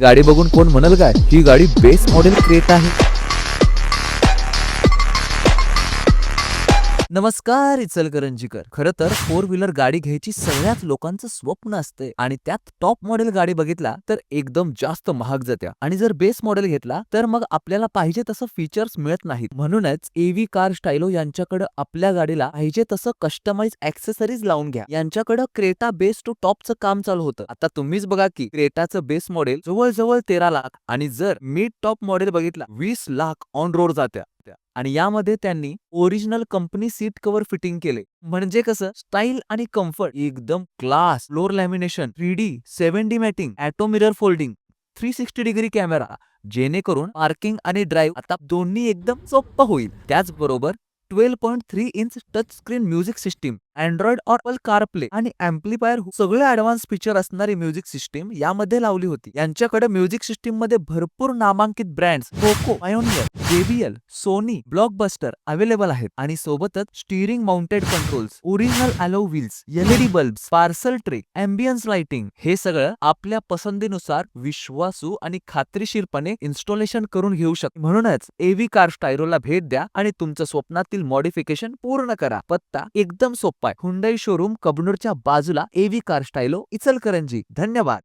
गाडी बघून कोण म्हणेल काय ही गाडी बेस मॉडेल क्रेटा आहे. नमस्कार इचलकरंजीकर. खरं तर फोर व्हीलर गाडी घ्यायची सगळ्याच लोकांचं स्वप्न असते आणि त्यात टॉप मॉडेल गाडी बघितला तर एकदम जास्त महाग जात्या आणि जर बेस मॉडेल घेतला तर मग आपल्याला पाहिजे तसं फीचर्स मिळत नाहीत. म्हणूनच एव्ही कार स्टाईलो यांच्याकडे आपल्या गाडीला पाहिजे तसं कस्टमाइज ऍक्सेसरीज लावून घ्या. यांच्याकडे क्रेटा बेस टू टॉपचं काम चालू होतं. आता तुम्हीच बघा की क्रेटाचं बेस मॉडेल जवळजवळ 13 लाख आणि जर मिड टॉप मॉडेल बघितला 20 लाख ऑन रोड जात्या. आणि यामध्ये त्यांनी original company seat cover fitting केले. म्हणजे कसं स्टाईल आणि कम्फर्ट एकदम class. Floor lamination, 3D 7D matting, auto mirror folding, 360 degree camera, जेणेकरून पार्किंग आणि ड्राईव्ह आता दोन्ही एकदम सोपं होईल. त्याचबरोबर 12.3 inch touch screen music system, Android और ॲपल कारप्ले आणि अँप्लिफायर सगळे ऍडव्हान्स फीचर असणारी म्युझिक सिस्टीम यामध्ये लावली होती. यांच्याकडे म्युझिक सिस्टीम मध्ये भरपूर नामांकित brands Poco, Pioneer, JBL, Sony, blockbuster available आहेत आणि सोबतच स्टीअरिंग माउंटेड कंट्रोल्स, ओरिजिनल अलो wheels, LED bulbs, parcel tray, ambience lighting हे सगळं आपल्या पसंतीनुसार विश्वासू आणि खात्रीशीरपणे इन्स्टॉलेशन करून घेऊ शकता. म्हणूनच एव्ही कार स्टाईलोला भेट द्या आणि तुमचं स्वप्नातील मॉडिफिकेशन पूर्ण करा. पत्ता एकदम सोपा आहे. हुंडई शोरूम कबनूरच्या बाजूला एव्ही कार स्टाईलो इचलकरंजी. धन्यवाद.